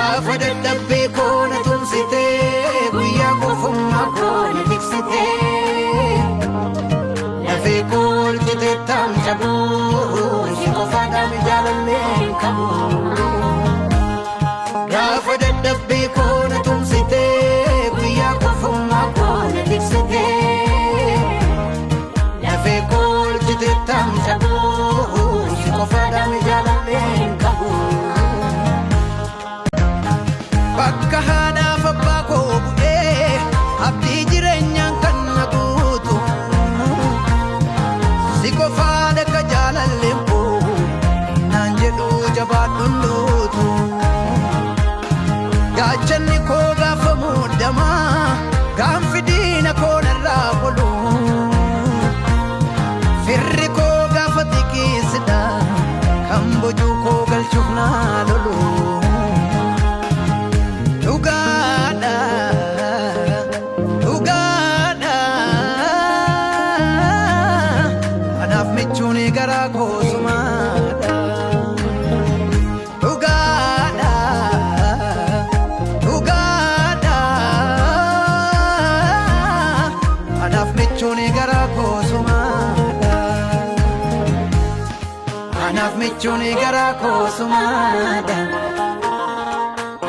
gaafa dadhabbii koona tumsitee guyyaa qofummaa koona tiksitee lafee koolchitee tamshabuu si qofaadhaan jaalallee hin qabu gaafa dadhabbii koona tumsitee guyyaa qofummaa koona tiksitee lafee koolchitee tamshabuu si qofaadhaan jaalallee hin qabu. Bakka haadhaaf abbaa koo bu'ee abdii jireenyaan kan na guutu si qofaa dhaka jaalalleen koo naan jedhu jabaadhuun duutu gaachanni koo gaafa muuddamaa gaanfi diina koo narraa qolu firri koo gaafa xiqqeessidha kan bojuu koo galchuuf naa lolu. Michuni gara kosumada Ugada Anaf michuni gara kosumada Anaf michuni gara kosumada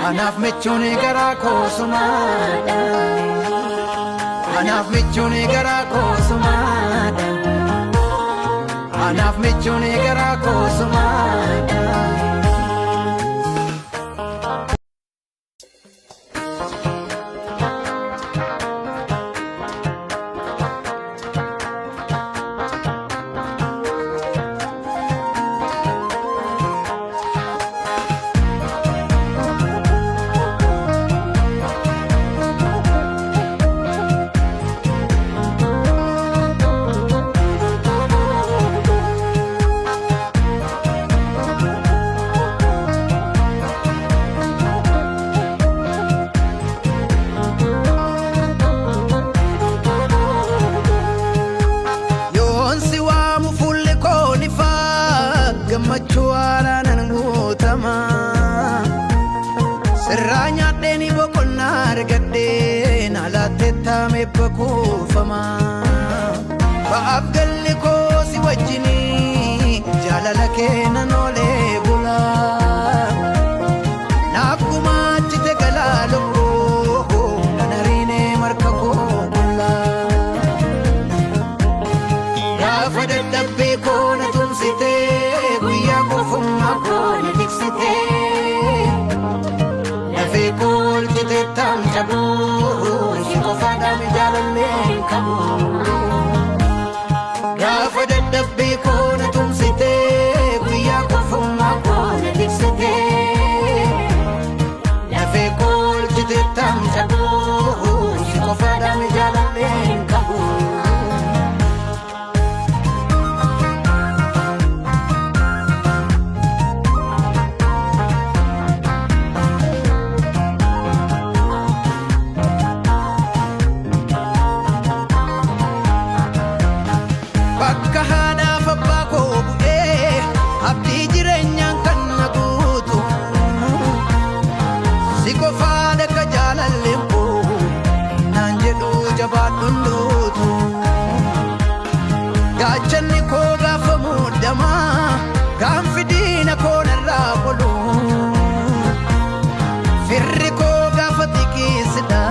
Anaf michuni gara kosumada Anaf michuni gara kosumada Anaf michuni gara kosumada Gammachuara nan guutama sirraanya dheeni boqonnaa argadhee naalaatti taame bakuufama ba'aaf galli koo si wajjinii jaalala kee nan oolee bula naaf gumaachite galaa lubbuu nan hariinee marka koo bulla gaafa dadhabbii koo na tumsitee Kofummaa koona tiksitee lafee koolchitee tamshabuu si qofaadhaan jaalallee hin qabu gaafa dadhabbii koona tumsitee guyyaa kofummaa koona tiksitee lafee koolchitee tamshabuu si qofaadhaan jaalallee hin qabu. Bakka haadhaaf abbaa koo bu'ee abdii jireenyaan kan na guutu si qofaa dhaka jaalalleen koo naan jedhu jabaadhuun duutu gaachanni koo gaafa muuddamaa gaanfi diina koo narraa qolu firri koo gaafa xiqqeessidha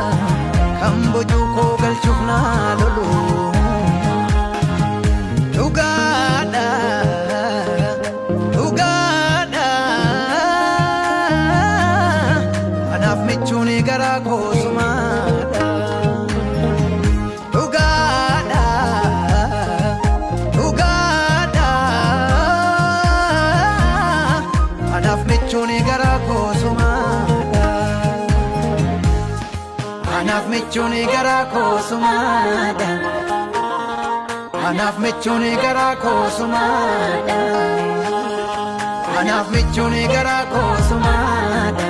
kan bojuu koo galchuuf naa lolu. Anaf michuni gara kosumada Ugada Anaf michuni gara kosumada Anaf michuni gara kosumada Anaf michuni gara kosumada Anaf michuni gara kosumada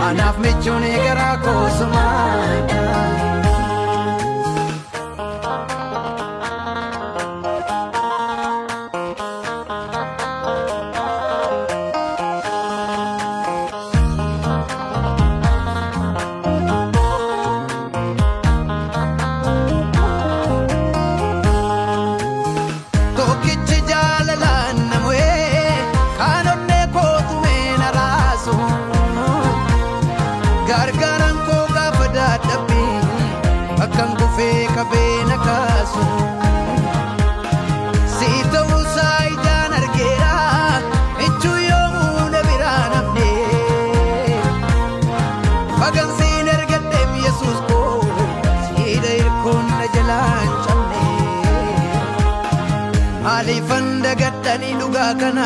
Anaf michuni gara kosumada Maaliifan dagattanii dhugaa kana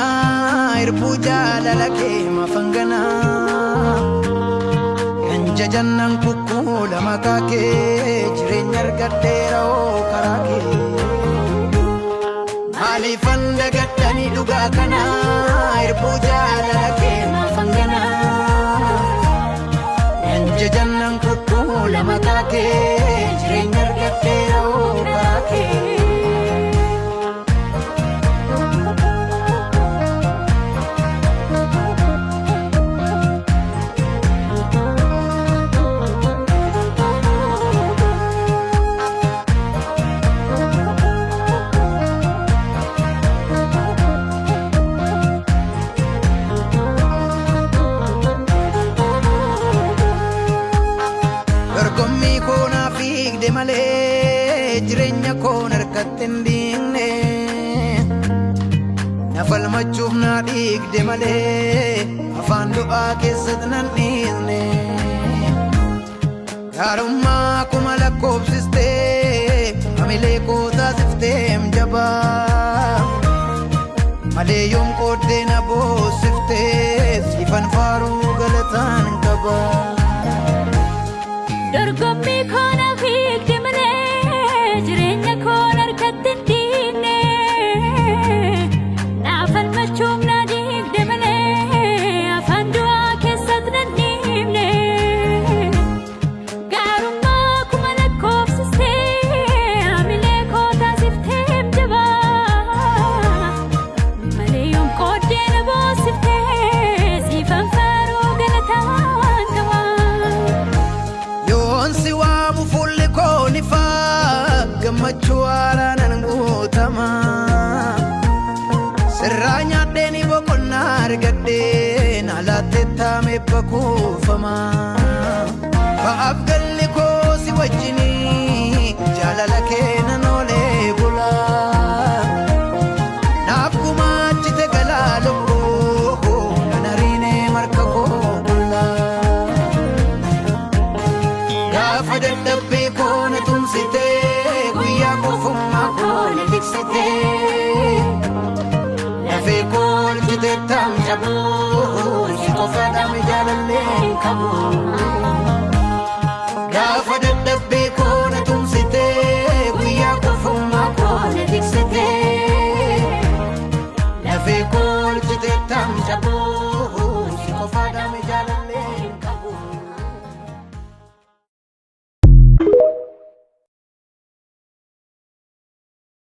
irbuu jaalala kee mafangana kan jajannan kukkuula maqaa kee jireenya argadheera oo karaa kee Maaliifan dagattanii dhugaa kana irbuu jaalala kee mafangana kan jajannan kukkuula maqaa kee jireenya argadheera oo karaa kee Dorgommii koonaa fiigde malee jireenya koon harkatti hin dhiigne na falmachuuf naa dhiigde malee afaan du'aa keessatti nan dhiisne gaarummaa kuma lakkoofsistee hamilee koo taasifteem jabaa malee yoom qooddee na boossiftee siifan faaruu galataan qaba. Dorgommii koona fiigde malee jireenya koon harkatti hin dhiigne na falmachuuf na dhiigde malee afaan du'aa keessatti nan dhiifne gaarummaa kuma lakkoofsistee hamilee koo taasifteem jabaa malee yoom qooddee na boossiftee siifan faaruu galataan qaba. Si waamu fulli kooni faa gammachuu haaraan guutama sirraa nyaadheeni boqonnaa argadheen alaatti taame bakuufama ba'aaf galli koo si wajjinii jaalala kee nan oolee bula naaf gumaachite galaa lubbuu nan hariinee marka koo bulla. Gaafa dadhabbii koona tumsitee guyyaa kofummaa koona tiksitee lafee koolchite tam cabuu si qofa dhame jaalallee qabu. Gaafa dadhabbii koona tumsitee guyyaa kofummaa koona tiksitee lafee koolchite tam cabuu.